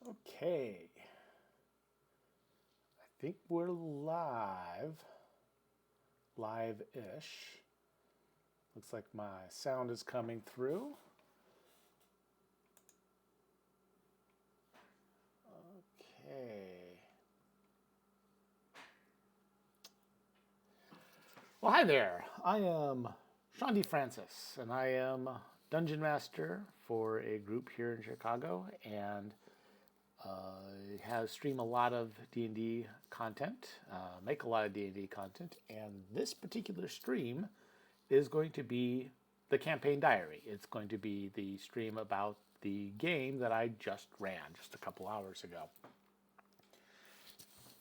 Okay, I think we're live-ish. Looks like my sound is coming through. Okay. Well, hi there. I am Sean D. Francis, and I am Dungeon Master for a group here in Chicago, and stream a lot of D&D content, make a lot of D&D content, and this particular stream is going to be the campaign diary. It's going to be the stream about the game that I just ran just a couple hours ago.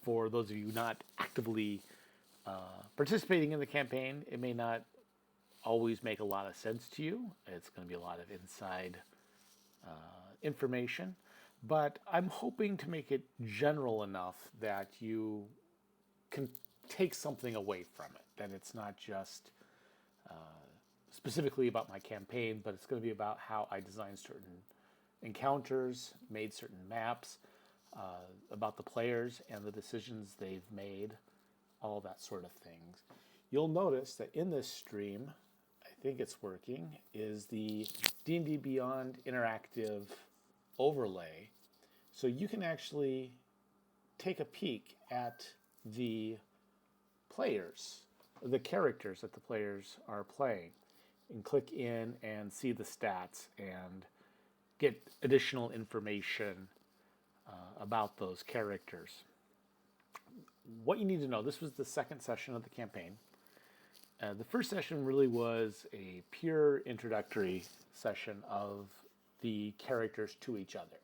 For those of you not actively participating in the campaign, it may not always make a lot of sense to you. It's going to be a lot of inside information, but I'm hoping to make it general enough that you can take something away from it, that it's not just specifically about my campaign, but it's going to be about how I designed certain encounters, made certain maps, about the players and the decisions they've made, all that sort of things. You'll notice that in this stream, I think it's working, is the D&D Beyond interactive overlay. So you can actually take a peek at the players, the characters that the players are playing, and click in and see the stats and get additional information about those characters. What you need to know, this was the second session of the campaign. The first session really was a pure introductory session of the characters to each other.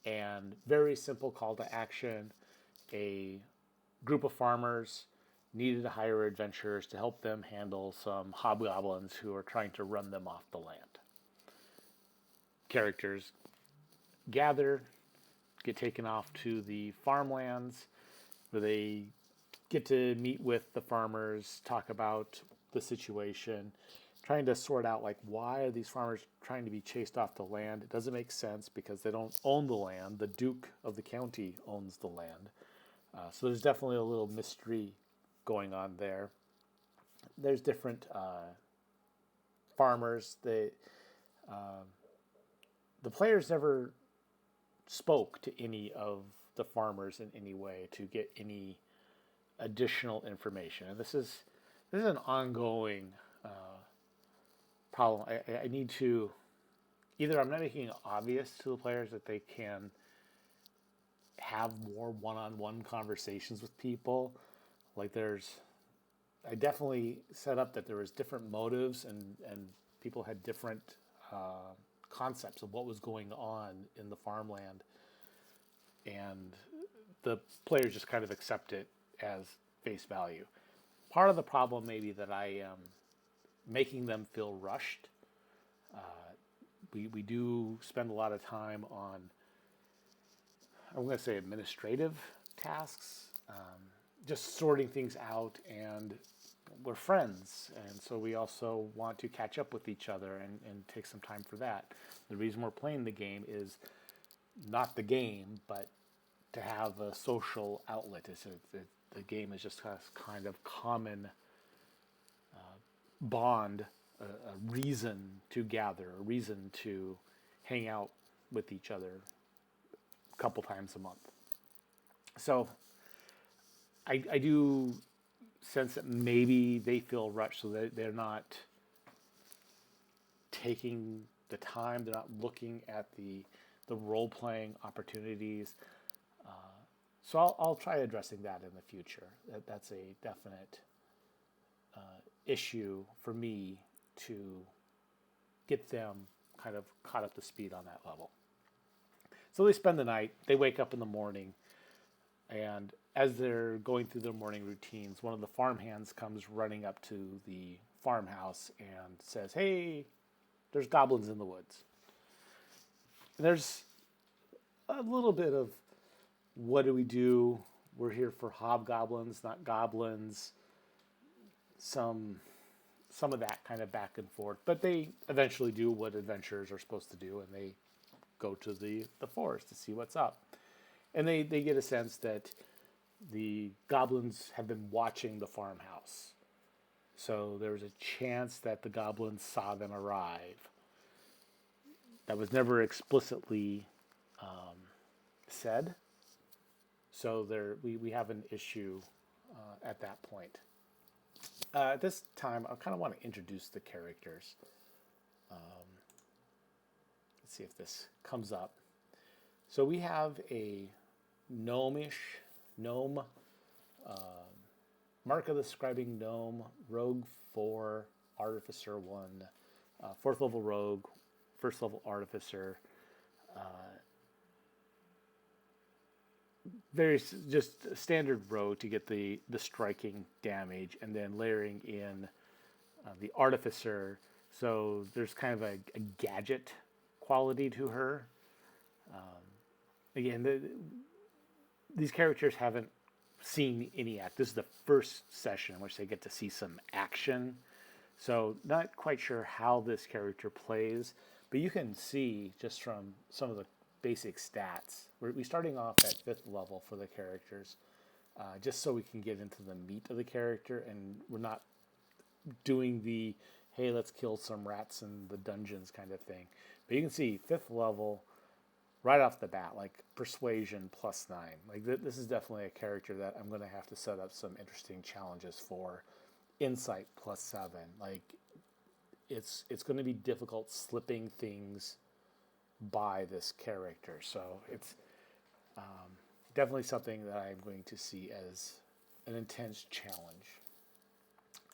And very simple call to action. A group of farmers needed to hire adventurers to help them handle some hobgoblins who are trying to run them off the land. Characters gather, get taken off to the farmlands, where they get to meet with the farmers, talk about the situation, trying to sort out, like, why are these farmers trying to be chased off the land? It doesn't make sense because they don't own the land. The Duke of the county owns the land. So there's definitely a little mystery going on there. There's different farmers. The players never spoke to any of the farmers in any way to get any additional information. And this is an ongoing problem. I need to, either I'm not making it obvious to the players that they can have more one-on-one conversations with people. Like, I definitely set up that there was different motives and people had different concepts of what was going on in the farmland, and the players just kind of accept it as face value. Part of the problem may be that I am making them feel rushed. We do spend a lot of time on, I'm going to say, administrative tasks, just sorting things out, and we're friends, and so we also want to catch up with each other and take some time for that. The reason we're playing the game is not the game, but to have a social outlet. The game is just a kind of common bond, a reason to gather, a reason to hang out with each other a couple times a month. So I do sense that maybe they feel rushed, so that they're not taking the time, they're not looking at the role-playing opportunities. So I'll try addressing that in the future. That's a definite issue for me to get them kind of caught up to speed on that level. So they spend the night, they wake up in the morning, and as they're going through their morning routines, one of the farmhands comes running up to the farmhouse and says, "Hey, there's goblins in the woods." And there's a little bit of, what do we do? We're here for hobgoblins, not goblins. Some of that kind of back and forth. But they eventually do what adventurers are supposed to do, and they go to the forest to see what's up. And they get a sense that the goblins have been watching the farmhouse. So there was a chance that the goblins saw them arrive. That was never explicitly said. So we have an issue at that point. At this time, I kind of want to introduce the characters. Let's see if this comes up. So we have a gnome, Mark of the Scribing Gnome, Rogue 4, Artificer 1, 4th level Rogue, 1st level Artificer. Very just standard rogue to get the striking damage, and then layering in the Artificer. So there's kind of a gadget quality to her. Again, these characters haven't seen any act. This is the first session in which they get to see some action. So not quite sure how this character plays, but you can see just from some of the basic stats. We're starting off at 5th level for the characters, just so we can get into the meat of the character, and we're not doing the, hey, let's kill some rats in the dungeons kind of thing. But you can see 5th level right off the bat, like persuasion +9. Like this is definitely a character that I'm going to have to set up some interesting challenges for. Insight +7. Like it's going to be difficult slipping things by this character. So it's definitely something that I'm going to see as an intense challenge.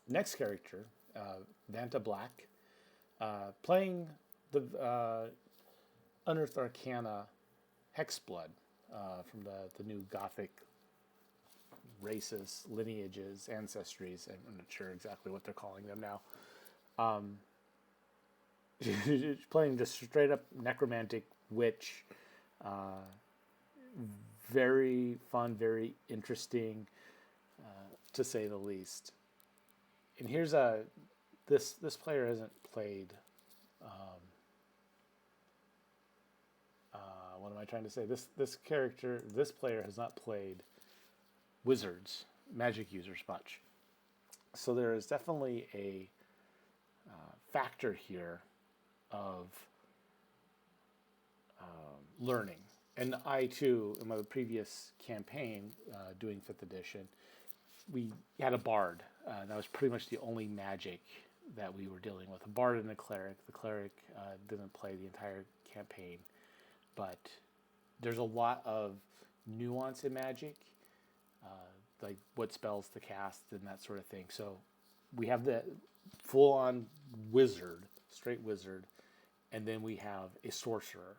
Next character, Vanta Black, playing the Unearthed Arcana Hexblood from the new Gothic races, lineages, ancestries. I'm not sure exactly what they're calling them now. Playing just straight up necromantic witch. Very fun, very interesting, to say the least. And here's this player hasn't played. What am I trying to say? This player has not played wizards, magic users much. So there is definitely a factor here of learning. And I too, in my previous campaign, doing 5th edition, we had a bard. That was pretty much the only magic that we were dealing with. A bard and a cleric. The cleric didn't play the entire campaign. But there's a lot of nuance in magic, like what spells to cast and that sort of thing. So we have the full-on wizard, straight wizard, and then we have a sorcerer.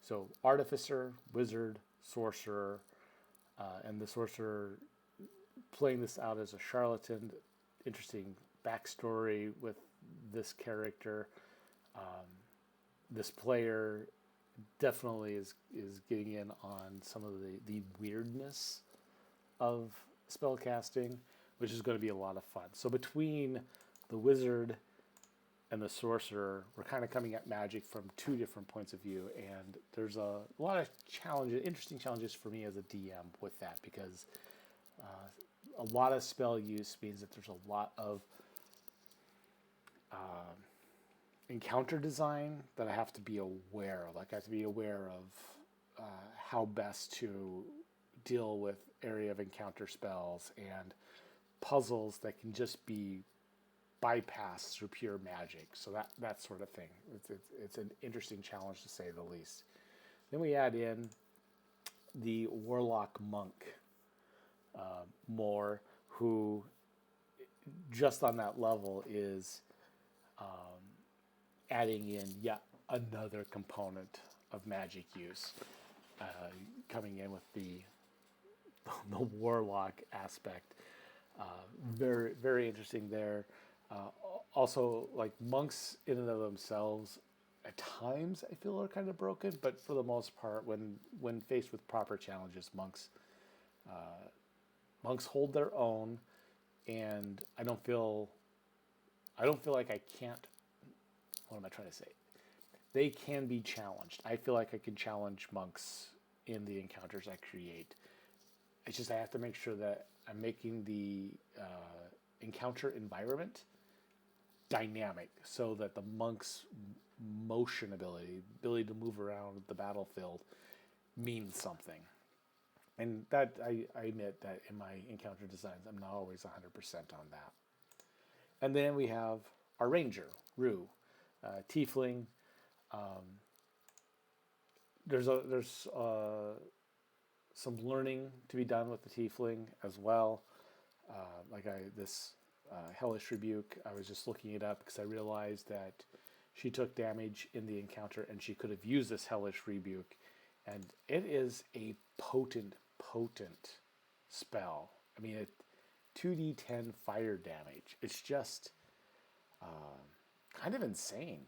So artificer, wizard, sorcerer, and the sorcerer playing this out as a charlatan. Interesting backstory with this character. This player definitely is getting in on some of the weirdness of spellcasting, which is going to be a lot of fun. So between the wizard and the sorcerer, we're kind of coming at magic from two different points of view, and there's a lot of challenges, interesting challenges for me as a DM with that, because a lot of spell use means that there's a lot of encounter design that I have to be aware of. Like I have to be aware of how best to deal with area of encounter spells and puzzles that can just be bypassed through pure magic. So that sort of thing. It's an interesting challenge to say the least. Then we add in the Warlock Monk, who just on that level is adding in yet another component of magic use, coming in with the warlock aspect. Very, very interesting there. Also, like monks in and of themselves, at times I feel are kind of broken, but for the most part, when faced with proper challenges, monks hold their own, and I don't feel like I can't. What am I trying to say? they can be challenged. I feel like I can challenge monks in the encounters I create. It's just I have to make sure that I'm making the encounter environment dynamic so that the monk's motion ability to move around the battlefield, means something. And that I admit that in my encounter designs, I'm not always 100% on that. And then we have our ranger, Rue, tiefling. There's some learning to be done with the tiefling as well. This Hellish Rebuke, I was just looking it up because I realized that she took damage in the encounter and she could have used this Hellish Rebuke. And it is a potent spell. I mean, 2d10 fire damage. It's just kind of insane.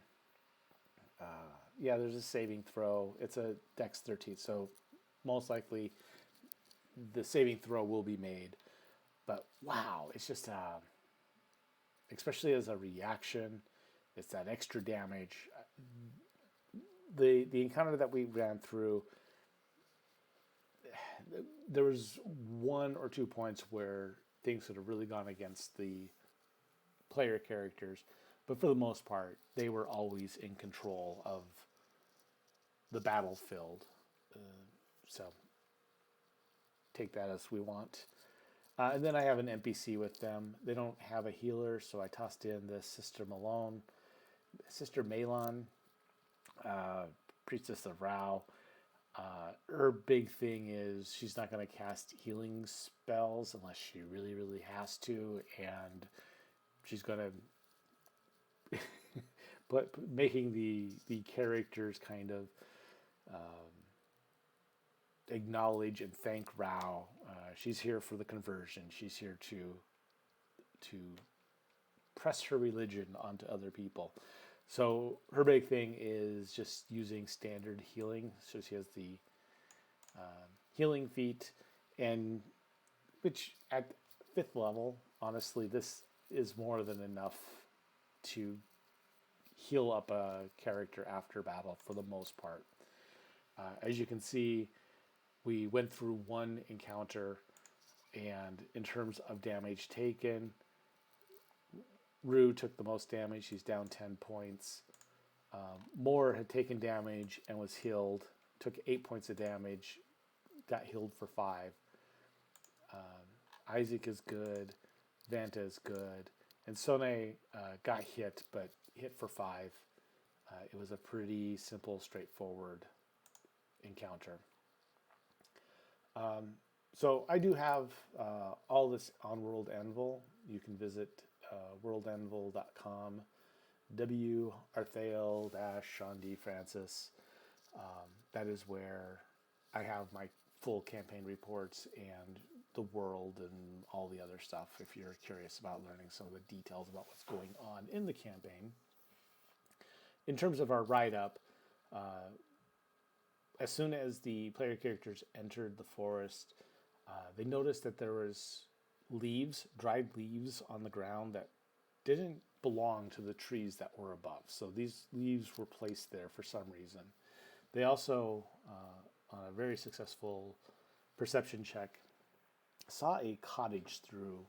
Yeah, there's a saving throw. It's a Dex 13, so most likely the saving throw will be made. But wow, it's just, especially as a reaction, it's that extra damage. The encounter that we ran through, there was 1 or 2 points where things could have really gone against the player characters, but for the most part, they were always in control of the battlefield. So take that as we want. And then I have an NPC with them. They don't have a healer, so I tossed in this Sister Malon, Priestess of Rao. Her big thing is she's not going to cast healing spells unless she really, really has to, and she's going to but making the characters kind of acknowledge and thank Rao. She's here for the conversion. She's here to press her religion onto other people. So her big thing is just using standard healing. So she has the healing feat, and which at 5th level, honestly, this is more than enough to heal up a character after battle for the most part. As you can see, we went through 1 encounter, and in terms of damage taken, Rue took the most damage. She's down 10 points. Moore had taken damage and was healed, took 8 points of damage, got healed for 5. Isaac is good. Vanta is good. And Sone got hit, but hit for 5. It was a pretty simple, straightforward encounter. So I do have all this on World Anvil. You can visit worldanvil.com, W. Arthale Sean D. Francis. That is where I have my full campaign reports and the world and all the other stuff if you're curious about learning some of the details about what's going on in the campaign. In terms of our write-up, as soon as the player characters entered the forest, they noticed that there was dried leaves on the ground that didn't belong to the trees that were above. So these leaves were placed there for some reason. They also, on a very successful perception check, saw a cottage through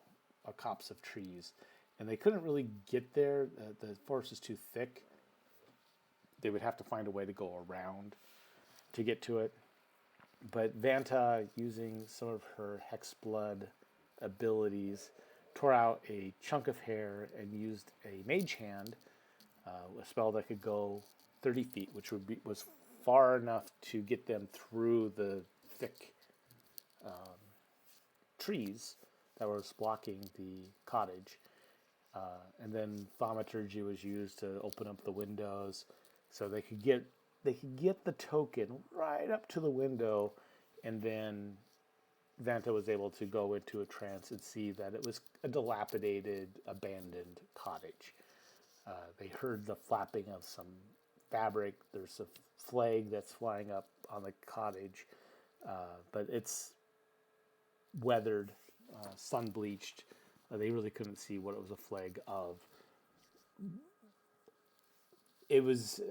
a copse of trees, and they couldn't really get there. The forest is too thick. They would have to find a way to go around to get to it. But Vanta, using some of her Hexblood abilities, tore out a chunk of hair and used a Mage Hand, a spell that could go 30 feet, which was far enough to get them through the thick trees that was blocking the cottage. And then Thaumaturgy was used to open up the windows so they could get the token right up to the window, and then Vanta was able to go into a trance and see that it was a dilapidated, abandoned cottage. They heard the flapping of some fabric. There's a flag that's flying up on the cottage, but it's weathered, sun-bleached. They really couldn't see what it was a flag of. it was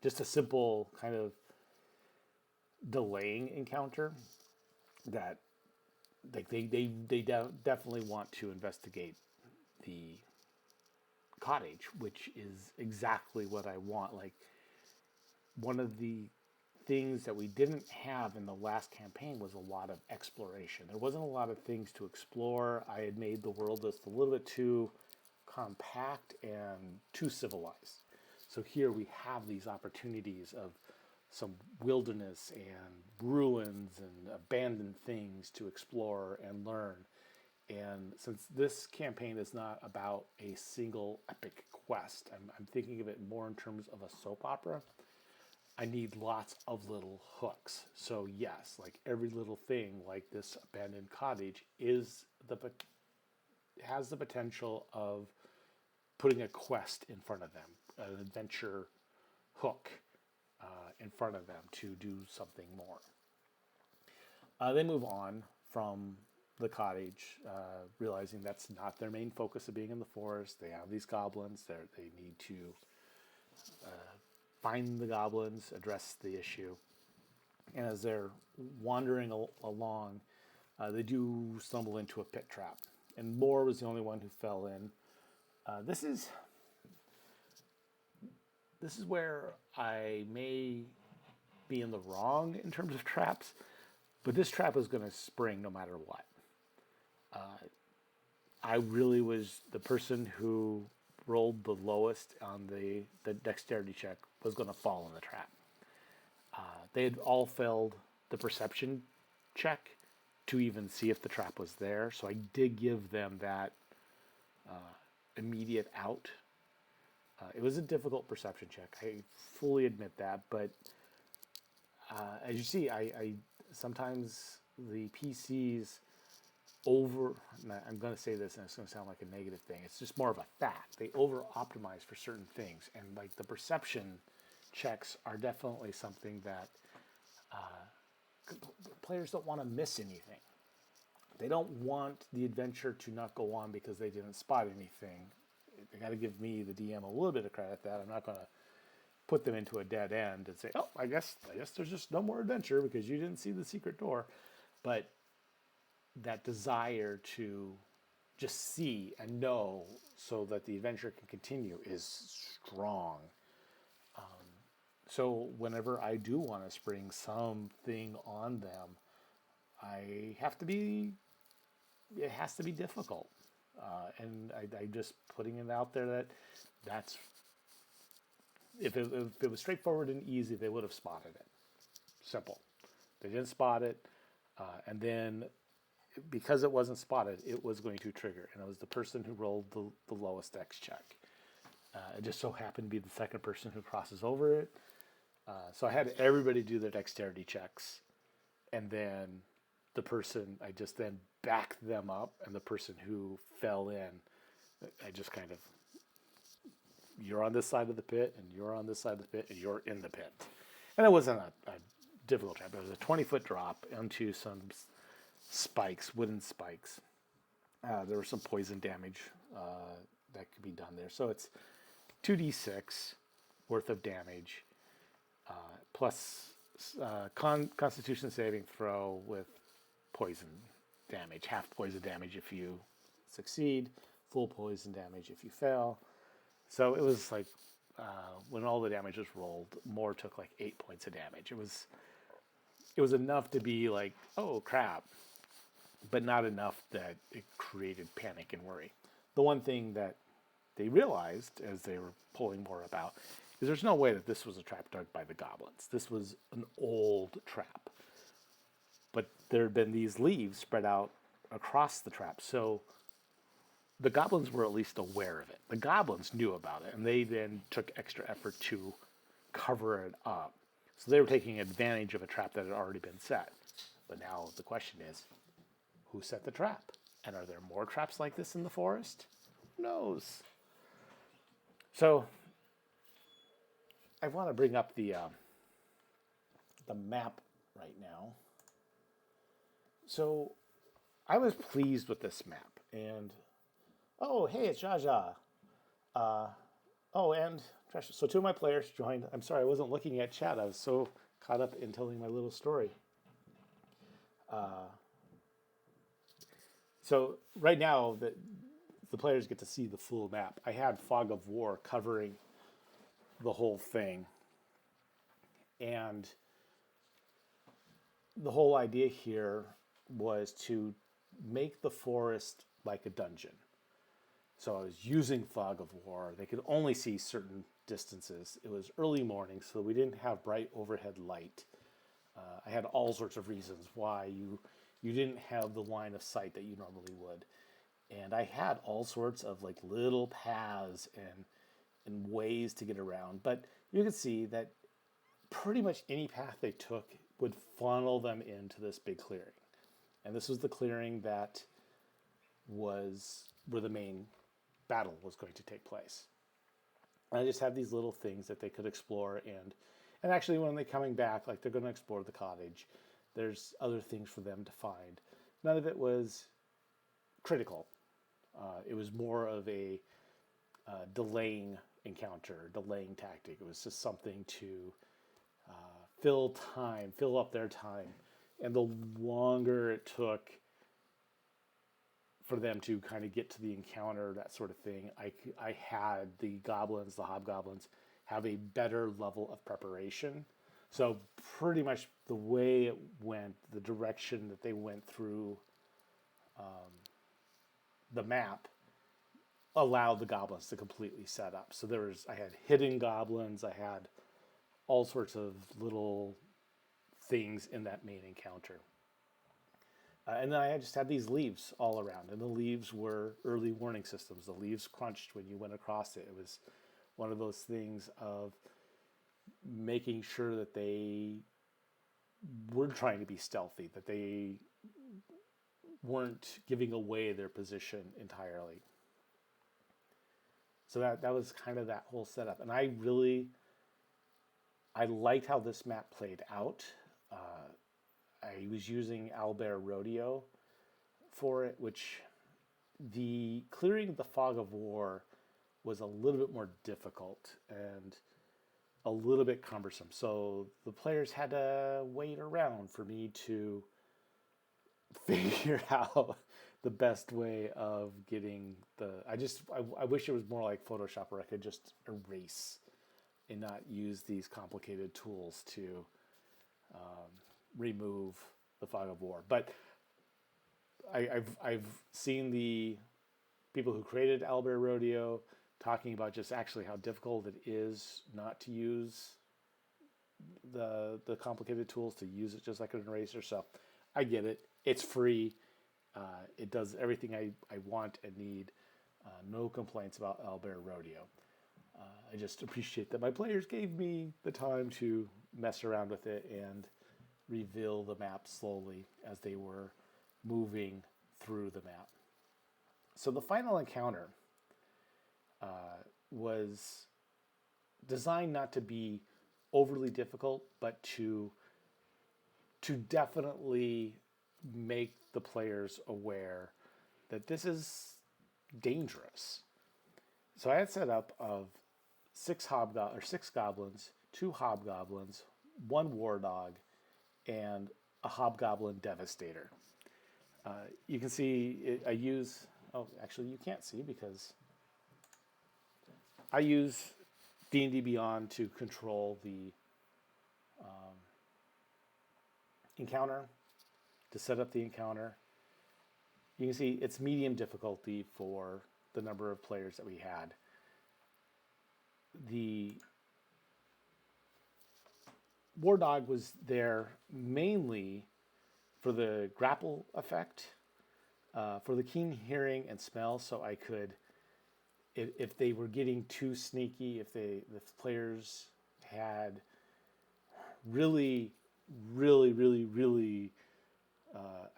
just a simple kind of delaying encounter that like definitely want to investigate the cottage, which is exactly what I want. Like one of the things that we didn't have in the last campaign was a lot of exploration. There wasn't a lot of things to explore. I had made the world just a little bit too compact and too civilized. So here we have these opportunities of some wilderness and ruins and abandoned things to explore and learn. And since this campaign is not about a single epic quest, I'm thinking of it more in terms of a soap opera. I need lots of little hooks. So yes, like every little thing, like this abandoned cottage, has the potential of putting a quest in front of them, an adventure hook in front of them to do something more. They move on from the cottage, realizing that's not their main focus of being in the forest. They have these goblins. They need to find the goblins, address the issue. And as they're wandering along, they do stumble into a pit trap. And Moore was the only one who fell in. This is where I may be in the wrong in terms of traps, but this trap is going to spring no matter what. I really was the person who rolled the lowest on the dexterity check was going to fall in the trap. They had all failed the perception check to even see if the trap was there, so I did give them that immediate out. It was a difficult perception check. I fully admit that, but as you see, I sometimes the PCs I'm going to say this and it's going to sound like a negative thing. It's just more of a fact. They over optimize for certain things. And like the perception checks are definitely something that players don't want to miss anything. They don't want the adventure to not go on because they didn't spot anything. They got to give me, the DM, a little bit of credit that I'm not going to put them into a dead end and say, oh, I guess there's just no more adventure because you didn't see the secret door. But that desire to just see and know so that the adventure can continue is strong. So whenever I do want to spring something on them, it has to be difficult. And I just putting it out there that's, if it was straightforward and easy, they would have spotted it. Simple. They didn't spot it. And then because it wasn't spotted, it was going to trigger. And it was the person who rolled the lowest dex check. It just so happened to be the second person who crosses over it. So I had everybody do their dexterity checks. And then the person, I just then backed them up. And the person who fell in, I just kind of, you're on this side of the pit, and you're on this side of the pit, and you're in the pit. And it wasn't a difficult trap. It was a 20-foot drop into some spikes, wooden spikes. There was some poison damage that could be done there. So it's 2d6 worth of damage, plus Constitution saving throw with poison damage. Half poison damage if you succeed, full poison damage if you fail. So it was like, when all the damage was rolled, Moore took like 8 points of damage. It was enough to be like, oh crap, but not enough that it created panic and worry. The one thing that they realized as they were pulling more about is there's no way that this was a trap dug by the goblins. This was an old trap. But there had been these leaves spread out across the trap. So the goblins were at least aware of it. The goblins knew about it, and they then took extra effort to cover it up. So they were taking advantage of a trap that had already been set. But now the question is, who set the trap? And are there more traps like this in the forest? Who knows? So I want to bring up the map right now. So I was pleased with this map, and oh, hey, it's Jaja. Oh, and so two of my players joined. I'm sorry, I wasn't looking at chat. I was so caught up in telling my little story. So right now, the players get to see the full map. I had Fog of War covering the whole thing. And the whole idea here was to make the forest like a dungeon. So I was using Fog of War. They could only see certain distances. It was early morning, so we didn't have bright overhead light. I had all sorts of reasons why you didn't have the line of sight that you normally would. And I had all sorts of like little paths and ways to get around. But you could see that pretty much any path they took would funnel them into this big clearing. And this was the clearing that was where the main battle was going to take place. And I just had these little things that they could explore, and actually when they're coming back, like they're going to explore the cottage, there's other things for them to find. None of it was critical. It was more of a delaying encounter, delaying tactic. It was just something to fill up their time. And the longer it took for them to kind of get to the encounter, that sort of thing, I had the goblins, the hobgoblins, have a better level of preparation. So pretty much the way it went, the direction that they went through the map allowed the goblins to completely set up. So I had hidden goblins, I had all sorts of little things in that main encounter. And then I just had these leaves all around, and the leaves were early warning systems. The leaves crunched when you went across it. It was one of those things of making sure that they were trying to be stealthy, that they weren't giving away their position entirely. So that was kind of that whole setup. And I liked how this map played out. I was using Owlbear Rodeo for it, which the clearing the Fog of War was a little bit more difficult and a little bit cumbersome. So the players had to wait around for me to figure out the best way of getting I wish it was more like Photoshop where I could just erase and not use these complicated tools to remove the Fog of War. But I've seen the people who created Owlbear Rodeo talking about just actually how difficult it is not to use the complicated tools, to use it just like an eraser. So I get it. It's free. It does everything I want and need. No complaints about Owlbear Rodeo. I just appreciate that my players gave me the time to mess around with it and reveal the map slowly as they were moving through the map. So the final encounter was designed not to be overly difficult, but to definitely make the players aware that this is dangerous. So I had set up of 6 goblins, 2 hobgoblins, 1 war dog, and a hobgoblin devastator. You can see I use. Oh, actually, you can't see because I use D&D Beyond to control the encounter, to set up the encounter. You can see it's medium difficulty for the number of players that we had. The War Dog was there mainly for the grapple effect, for the keen hearing and smell, so I could, if they were getting too sneaky, if the players had really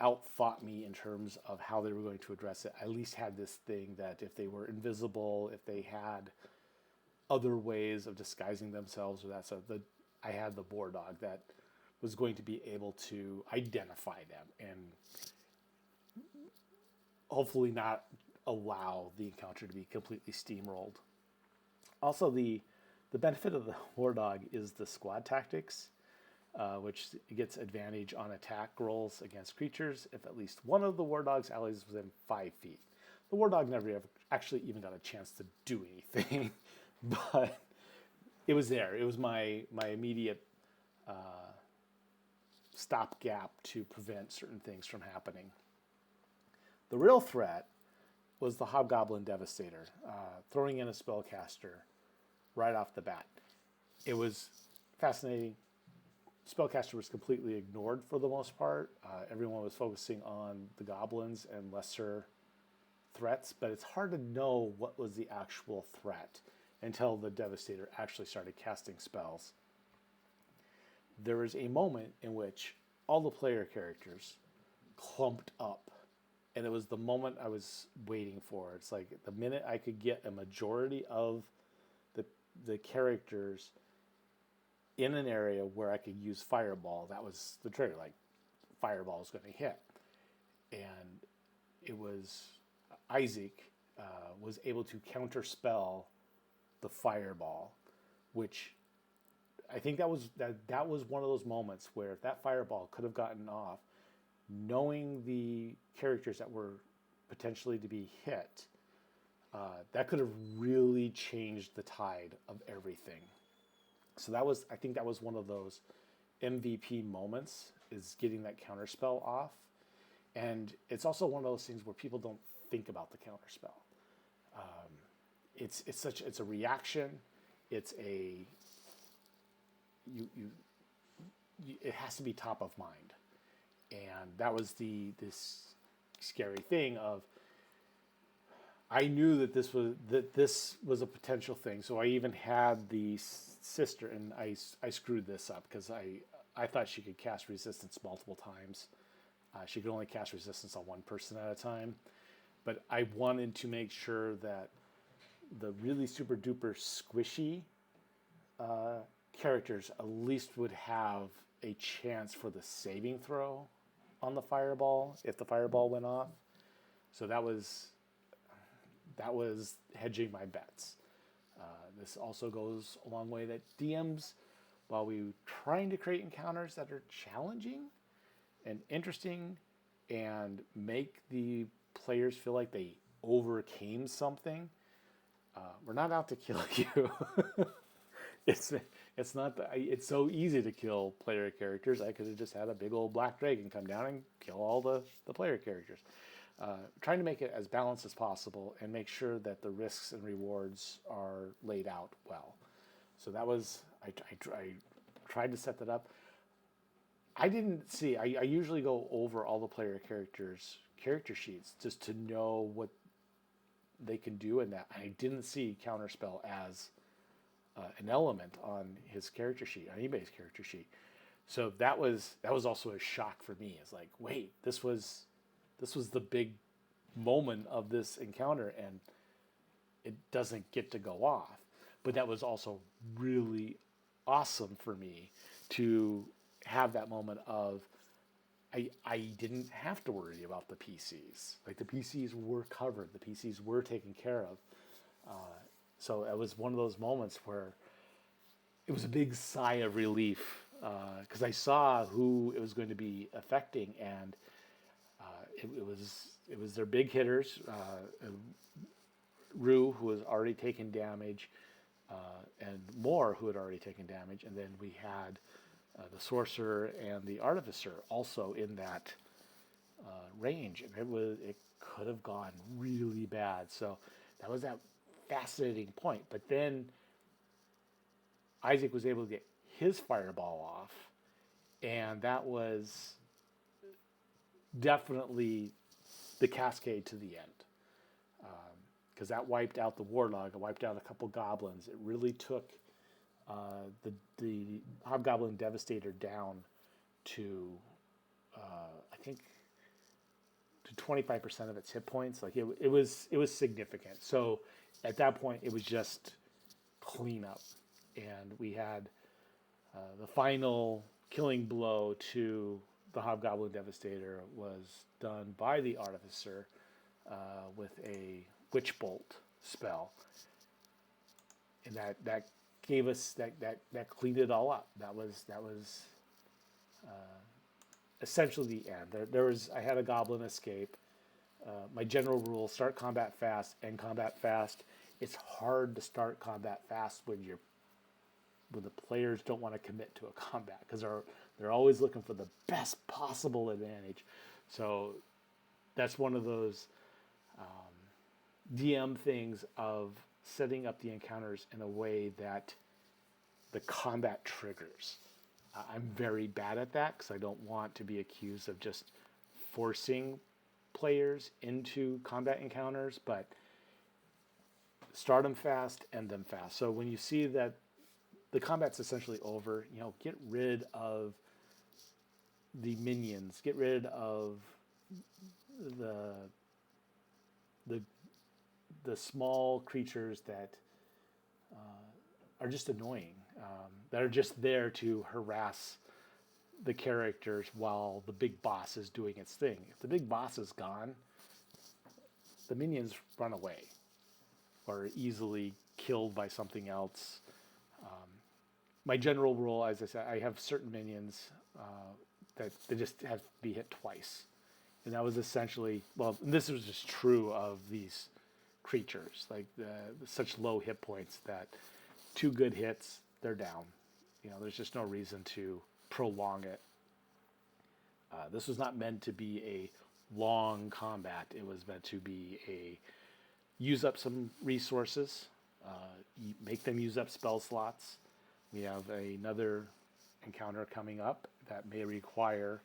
outfought me in terms of how they were going to address it, I at least had this thing that if they were invisible, if they had other ways of disguising themselves or that stuff, I had the War Dog that was going to be able to identify them and hopefully not allow the encounter to be completely steamrolled. Also, the benefit of the War Dog is the squad tactics, which gets advantage on attack rolls against creatures if at least one of the War Dog's allies is within 5 feet. The War Dog never ever actually even got a chance to do anything, but it was there. It was my immediate stopgap to prevent certain things from happening. The real threat was the Hobgoblin Devastator, throwing in a spellcaster right off the bat. It was fascinating. Spellcaster was completely ignored for the most part. Everyone was focusing on the goblins and lesser threats, but it's hard to know what was the actual threat until the Devastator actually started casting spells. There was a moment in which all the player characters clumped up, and it was the moment I was waiting for. It's like the minute I could get a majority of the characters in an area where I could use Fireball, that was the trigger. Like, Fireball was going to hit. And it was Isaac was able to counterspell the Fireball, which I think that was one of those moments where if that Fireball could have gotten off, knowing the characters that were potentially to be hit, that could have really changed the tide of everything. So I think that was one of those MVP moments, is getting that counterspell off. And it's also one of those things where people don't think about the counterspell. It's a reaction. It's it has to be top of mind. And that was this scary thing of, I knew that this was a potential thing. So I even had the sister, and I screwed this up because I thought she could cast resistance multiple times. She could only cast resistance on one person at a time. But I wanted to make sure that the really super duper squishy characters at least would have a chance for the saving throw on the Fireball if the Fireball went off. So that was hedging my bets. This also goes a long way that DMs, while we're trying to create encounters that are challenging and interesting and make the players feel like they overcame something, we're not out to kill you. It's not that it's so easy to kill player characters. I could have just had a big old black dragon come down and kill all the player characters. Trying to make it as balanced as possible and make sure that the risks and rewards are laid out well. So that was, I tried to set that up. I didn't see, I usually go over all the player characters' character sheets just to know what they can do in that. I didn't see Counterspell as an element on his character sheet, on anybody's character sheet. So that was also a shock for me. It's like, wait, this was the big moment of this encounter, and it doesn't get to go off. But that was also really awesome for me to have that moment of, I didn't have to worry about the PCs. Like, the PCs were covered. The PCs were taken care of. So it was one of those moments where it was a big sigh of relief, because I saw who it was going to be affecting, and it was their big hitters. Rue, who was already taken damage, and Moore, who had already taken damage, and then we had the Sorcerer and the Artificer also in that range, and it could have gone really bad. So that was that fascinating point. But then Isaac was able to get his Fireball off, and that was definitely the cascade to the end, because that wiped out the Warlock. It wiped out a couple goblins. It really took the Hobgoblin Devastator down to I think to 25% of its hit points. Like, it was significant. So at that point, it was just cleanup, and we had the final killing blow to the Hobgoblin Devastator was done by the Artificer with a Witch Bolt spell. and that gave us that cleaned it all up. That was essentially the end. I had a goblin escape. My general rule: start combat fast, end combat fast. It's hard to start combat fast when the players don't want to commit to a combat, because they're always looking for the best possible advantage. So that's one of those DM things of setting up the encounters in a way that the combat triggers. I'm very bad at that because I don't want to be accused of just forcing players into combat encounters, but start them fast, end them fast. So when you see that the combat's essentially over, get rid of the minions, get rid of the small creatures that are just annoying, that are just there to harass the characters while the big boss is doing its thing. If the big boss is gone, the minions run away or are easily killed by something else. My general rule, as I said, I have certain minions that they just have to be hit twice. And that was essentially, this was just true of these creatures, like such low hit points that 2 good hits, they're down. There's just no reason to prolong it. This was not meant to be a long combat. It was meant to be use up some resources, make them use up spell slots. We have another encounter coming up that may require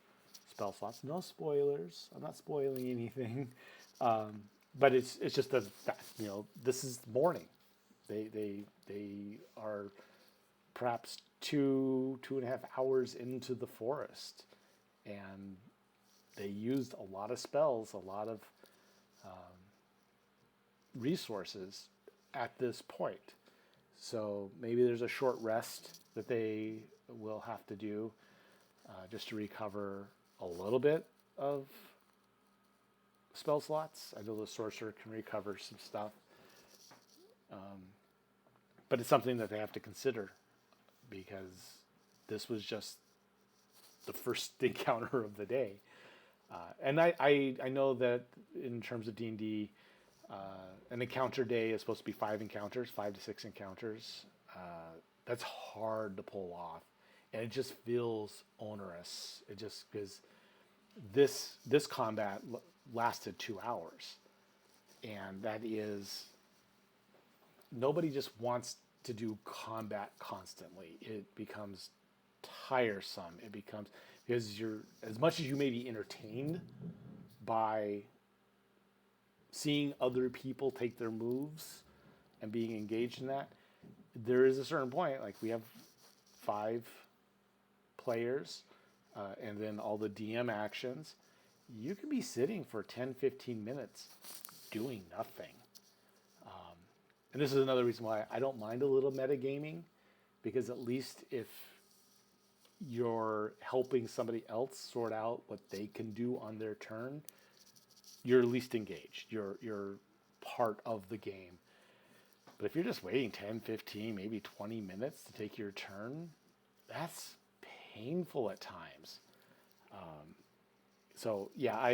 spell slots. No spoilers. I'm not spoiling anything. But it's just a fact. This is morning. They are perhaps 2.5 hours into the forest, and they used a lot of spells, a lot of resources at this point. So maybe there's a short rest that they will have to do just to recover a little bit of spell slots. I know the sorcerer can recover some stuff. But it's something that they have to consider, because this was just the first encounter of the day. And I know that in terms of D&D, an encounter day is supposed to be 5 to 6 encounters. That's hard to pull off, and it just feels onerous. It just, because this combat lasted 2 hours, and that is, nobody just wants to do combat constantly. It becomes tiresome. It becomes, because as much as you may be entertained by seeing other people take their moves and being engaged in that, there is a certain point, like we have 5 players, and then all the DM actions. You can be sitting for 10-15 minutes doing nothing. And this is another reason why I don't mind a little metagaming, because at least if you're helping somebody else sort out what they can do on their turn, you're at least engaged. You're part of the game. But if you're just waiting 10, 15, maybe 20 minutes to take your turn, that's painful at times. So yeah,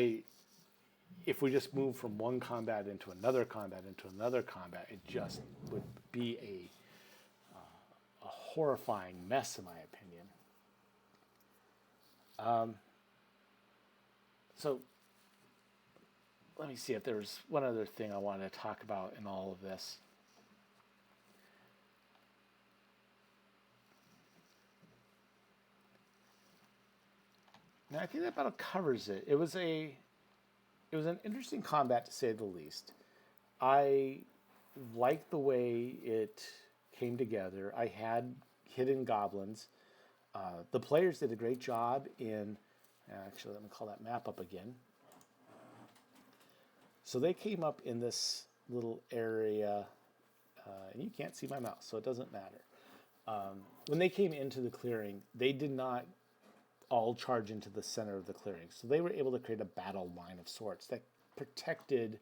if we just move from one combat into another combat, it just would be a horrifying mess, in my opinion. So let me see if there's one other thing I wanted to talk about in all of this. Now I think that about covers it. It was an interesting combat, to say the least. I liked the way it came together. I had hidden goblins. The players did a great job in, actually let me call that map up again. So they came up in this little area, and you can't see my mouse, so it doesn't matter. When they came into the clearing, they did not all charge into the center of the clearing. So they were able to create a battle line of sorts that protected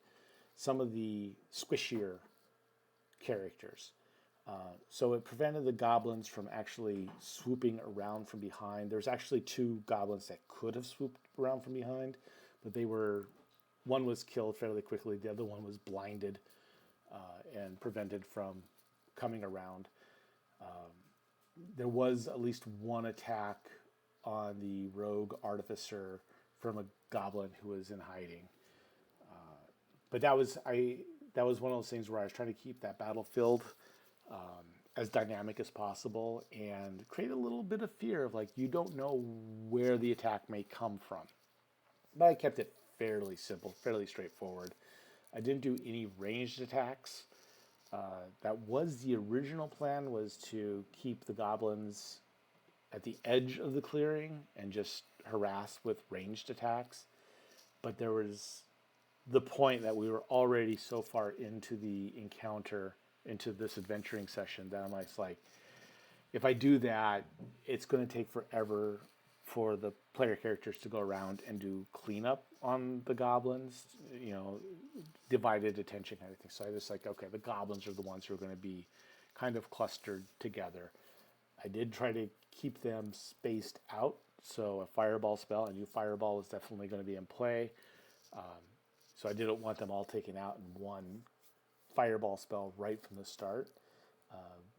some of the squishier characters. So it prevented the goblins from actually swooping around from behind. There's actually two goblins that could have swooped around from behind, but one was killed fairly quickly. The other one was blinded and prevented from coming around. There was at least one attack on the rogue artificer from a goblin who was in hiding. But that was one of those things where I was trying to keep that battlefield as dynamic as possible and create a little bit of fear of like you don't know where the attack may come from. But I kept it fairly simple, fairly straightforward. I didn't do any ranged attacks. That was the original plan, was to keep the goblins at the edge of the clearing and just harass with ranged attacks. But there was the point that we were already so far into the encounter, into this adventuring session, that I'm like, if I do that, it's going to take forever for the player characters to go around and do cleanup on the goblins, divided attention kind of thing. So I just okay, the goblins are the ones who are going to be kind of clustered together. I did try to keep them spaced out. So a fireball spell, a new fireball, was definitely going to be in play. So I didn't want them all taken out in one fireball spell right from the start.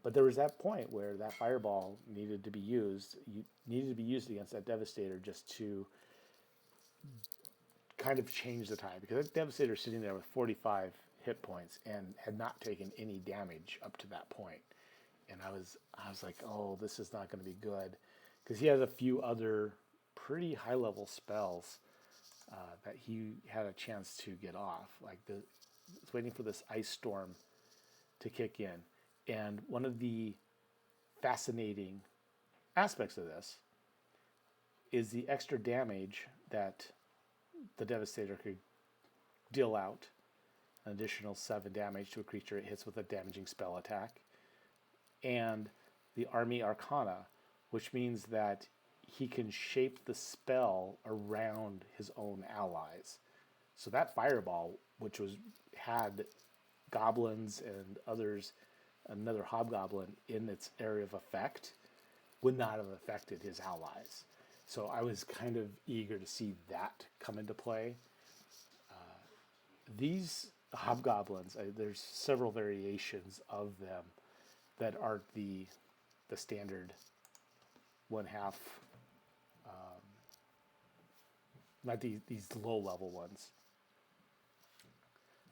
But there was that point where that fireball needed to be used. You needed to be used against that Devastator just to kind of change the tide. Because that Devastator is sitting there with 45 hit points and had not taken any damage up to that point. And I was like, oh, this is not going to be good. Because he has a few other pretty high-level spells that he had a chance to get off. It's waiting for this ice storm to kick in. And one of the fascinating aspects of this is the extra damage that the Devastator could deal out, an additional 7 damage to a creature it hits with a damaging spell attack, and the Army Arcana, which means that he can shape the spell around his own allies. So that fireball, which had goblins and others, another hobgoblin in its area of effect, would not have affected his allies. So I was kind of eager to see that come into play. These hobgoblins, there's several variations of them that aren't the standard 1/2, not these low level ones.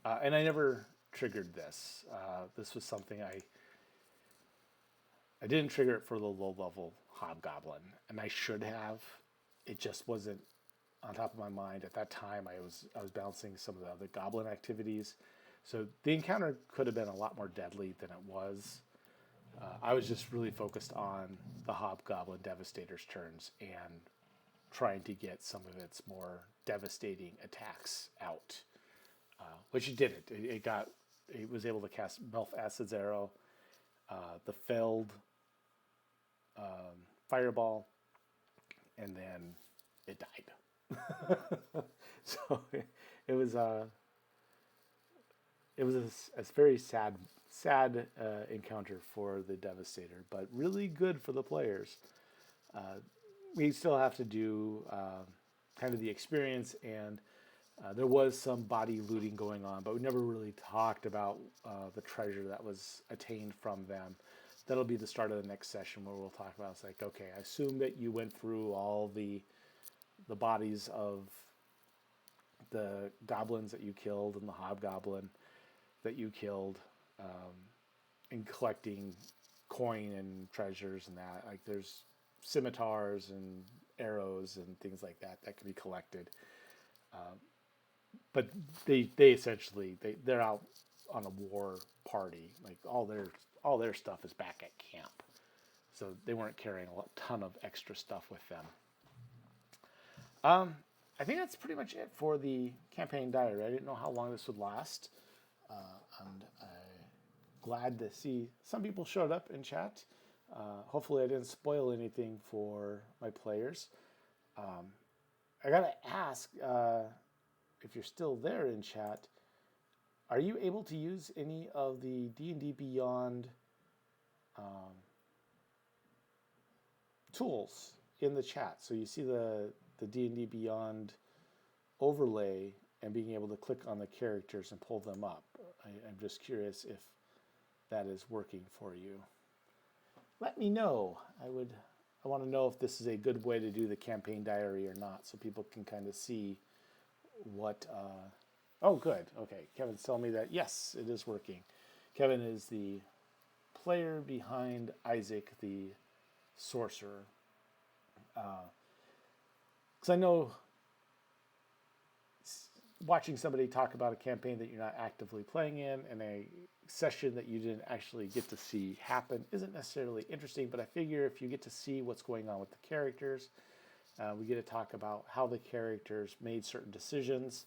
And I never triggered this. This was something I didn't trigger it for the low level hobgoblin, and I should have. It just wasn't on top of my mind at that time. I was balancing some of the other goblin activities, so the encounter could have been a lot more deadly than it was. I was just really focused on the hobgoblin Devastator's turns and trying to get some of its more devastating attacks out, which it didn't. It was able to cast Melf Acid's Arrow, the failed Fireball, and then it died. So it was a very sad encounter for the Devastator, but really good for the players. We still have to do kind of the experience, and there was some body looting going on, but we never really talked about the treasure that was attained from them. That'll be the start of the next session where we'll talk about, it's like, okay, I assume that you went through all the bodies of the goblins that you killed and the hobgoblin that you killed, and collecting coin and treasures and that. Like, there's scimitars and arrows and things like that can be collected. But they essentially they're out on a war party. Like, all their stuff is back at camp, so they weren't carrying a ton of extra stuff with them. I think that's pretty much it for the campaign diary. I didn't know how long this would last, and I'm glad to see some people showed up in chat. Hopefully I didn't spoil anything for my players. I gotta ask, if you're still there in chat, are you able to use any of the D&D Beyond tools in the chat. So you see the D&D Beyond overlay and being able to click on the characters and pull them up. I'm just curious if that is working for you. Let me know. I want to know if this is a good way to do the campaign diary or not, so people can kind of see what. Oh, good. Okay, Kevin's telling me that yes, it is working. Kevin is the player behind Isaac, the sorcerer. Because I know watching somebody talk about a campaign that you're not actively playing in and a session that you didn't actually get to see happen isn't necessarily interesting, but I figure if you get to see what's going on with the characters, we get to talk about how the characters made certain decisions.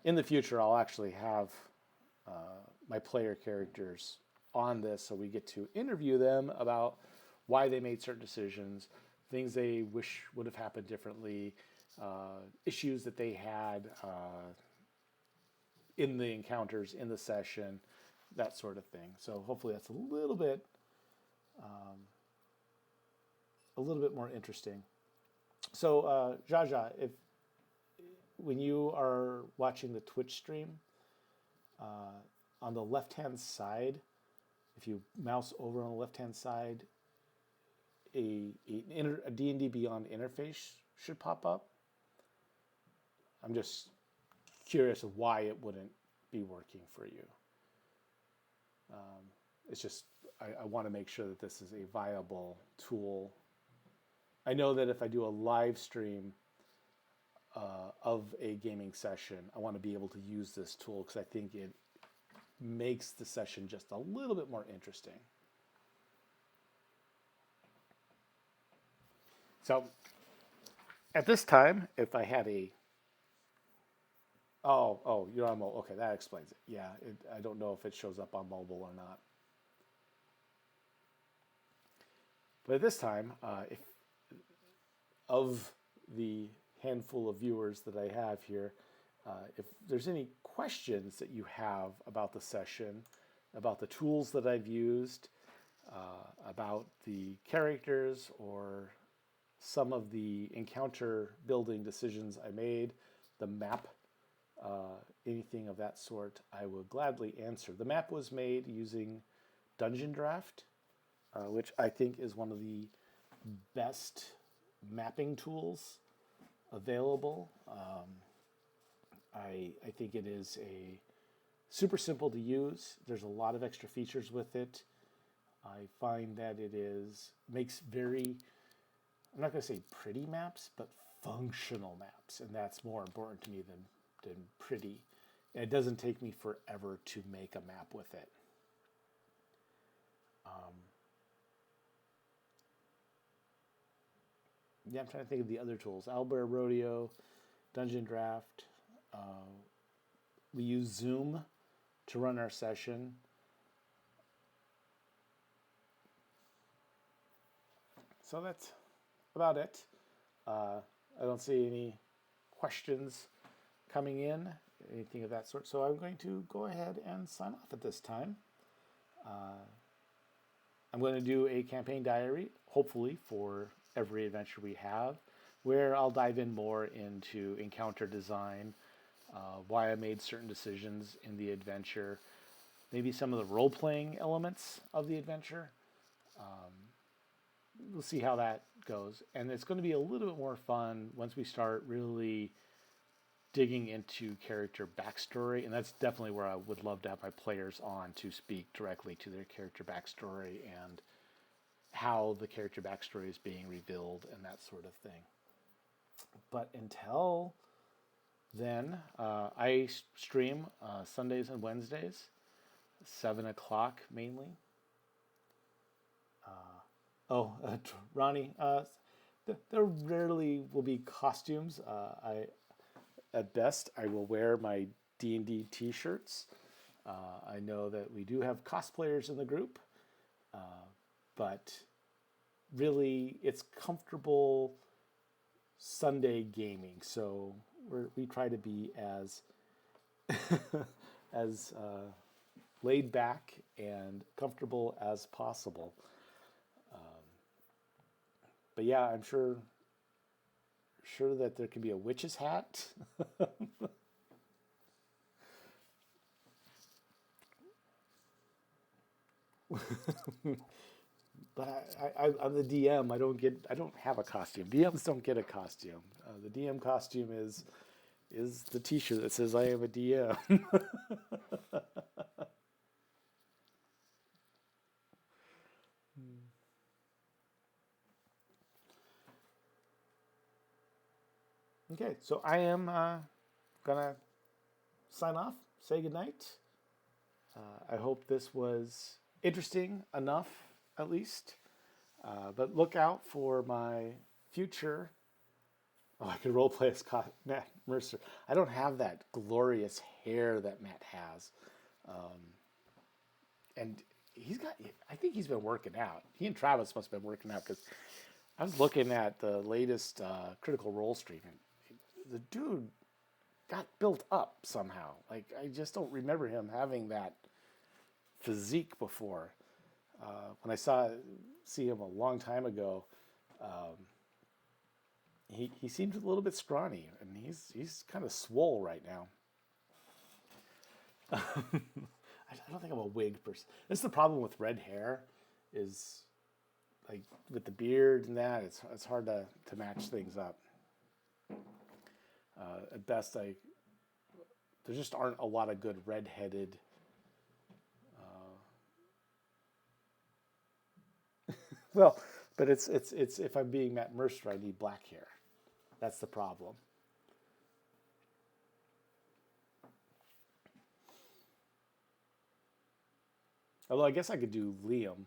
In the future, I'll actually have my player characters on this, so we get to interview them about why they made certain decisions, things they wish would have happened differently, issues that they had in the encounters, in the session, that sort of thing. So hopefully that's a little bit more interesting. So Jaja, when you are watching the Twitch stream, on the left-hand side, if you mouse over on the left-hand side, a D&D Beyond interface should pop up. I'm just curious of why it wouldn't be working for you. It's just, I want to make sure that this is a viable tool. I know that if I do a live stream of a gaming session, I want to be able to use this tool because I think it makes the session just a little bit more interesting. So at this time, if I had a... Oh, you're on mobile. Okay, that explains it. Yeah, I don't know if it shows up on mobile or not. But at this time, if of the handful of viewers that I have here, if there's any questions that you have about the session, about the tools that I've used, about the characters, or some of the encounter building decisions I made, the map, anything of that sort, I will gladly answer. The map was made using Dungeon Draft, which I think is one of the best mapping tools available. I think it is a super simple to use. There's a lot of extra features with it. I find that it makes very, I'm not going to say pretty maps, but functional maps, and that's more important to me than pretty. And it doesn't take me forever to make a map with it. Yeah, I'm trying to think of the other tools. Owlbear Rodeo, Dungeon Draft. We use Zoom to run our session. So that's about it. I don't see any questions coming in, anything of that sort. So I'm going to go ahead and sign off at this time. I'm going to do a campaign diary, hopefully, for every adventure we have, where I'll dive in more into encounter design, why I made certain decisions in the adventure, maybe some of the role-playing elements of the adventure. We'll see how that goes. And it's going to be a little bit more fun once we start really digging into character backstory. And that's definitely where I would love to have my players on to speak directly to their character backstory and how the character backstory is being revealed and that sort of thing. But until then, I stream Sundays and Wednesdays, 7 o'clock mainly. Ronnie, there rarely will be costumes. At best, I will wear my D&D t-shirts. I know that we do have cosplayers in the group, but really it's comfortable Sunday gaming. So we try to be as laid back and comfortable as possible. But yeah, I'm sure that there can be a witch's hat. But I'm the DM. I don't have a costume. DMs don't get a costume. The DM costume is the T-shirt that says I am a DM. Okay, so I am gonna sign off. Say goodnight. I hope this was interesting enough, at least. But look out for my future. Oh, I could roleplay as Matt Mercer. I don't have that glorious hair that Matt has. And I think he's been working out. He and Travis must have been working out, because I was looking at the latest Critical Role stream, and the dude got built up somehow. Like, I just don't remember him having that physique before. When I see him a long time ago, he seemed a little bit scrawny, and he's kind of swole right now. I don't think I'm a wig person. That's the problem with red hair, is like with the beard and that, it's hard to match things up. At best, there just aren't a lot of good red-headed. Well, but it's if I'm being Matt Mercer, I need black hair. That's the problem. Although I guess I could do Liam.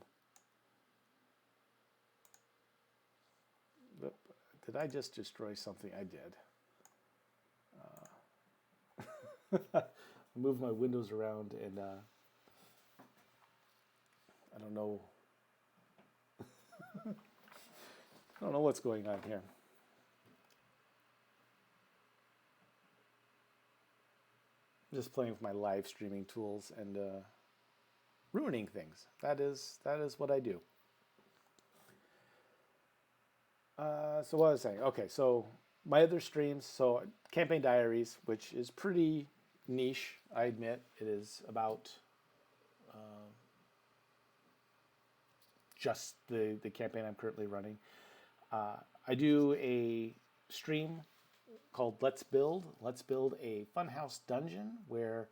Did I just destroy something? I did. Move my windows around, and I don't know. I don't know what's going on here. I'm just playing with my live streaming tools and ruining things. That is what I do. So what was I saying? Okay, so my other streams, so Campaign Diaries, which is pretty niche, I admit. It is about just the campaign I'm currently running. I do a stream called Let's Build a Funhouse Dungeon, where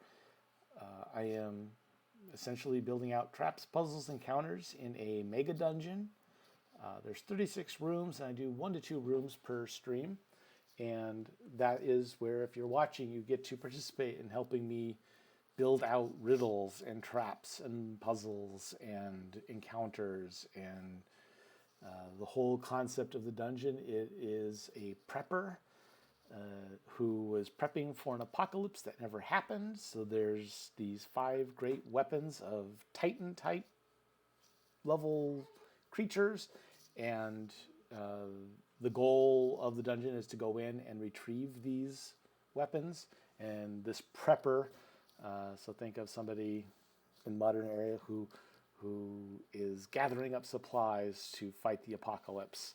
I am essentially building out traps, puzzles, and counters in a mega dungeon. There's 36 rooms, and I do 1 to 2 rooms per stream. And that is where, if you're watching, you get to participate in helping me build out riddles and traps and puzzles and encounters and the whole concept of the dungeon. It is a prepper who was prepping for an apocalypse that never happened. So there's these 5 great weapons of Titan type level creatures, and the goal of the dungeon is to go in and retrieve these weapons. And this prepper, so think of somebody in modern era who is gathering up supplies to fight the apocalypse,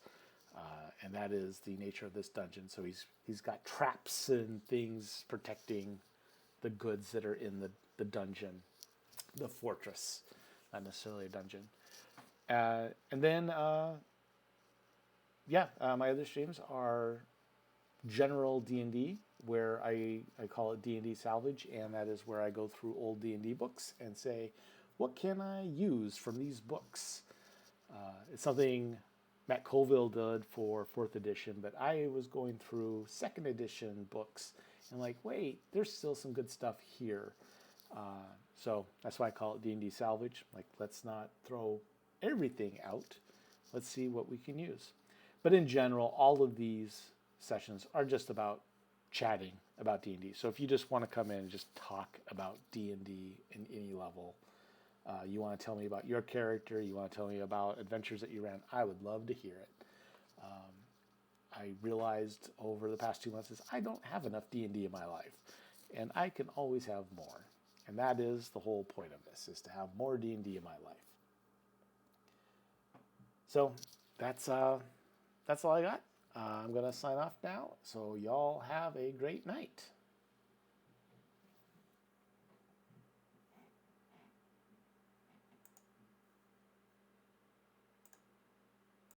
and that is the nature of this dungeon. So he's got traps and things protecting the goods that are in the dungeon, the fortress, not necessarily a dungeon. And then, my other streams are general D&D, where I call it D&D Salvage, and that is where I go through old D&D books and say, what can I use from these books? It's something Matt Colville did for 4th edition, but I was going through 2nd edition books and like, wait, there's still some good stuff here. So that's why I call it D&D Salvage. Like, let's not throw everything out. Let's see what we can use. But in general, all of these sessions are just about chatting about D&D. So if you just want to come in and just talk about D&D in any level, you want to tell me about your character, you want to tell me about adventures that you ran, I would love to hear it. I realized over the past 2 months is I don't have enough D&D in my life, and I can always have more. And that is the whole point of this, is to have more D&D in my life. So that's all I got. I'm going to sign off now. So y'all have a great night.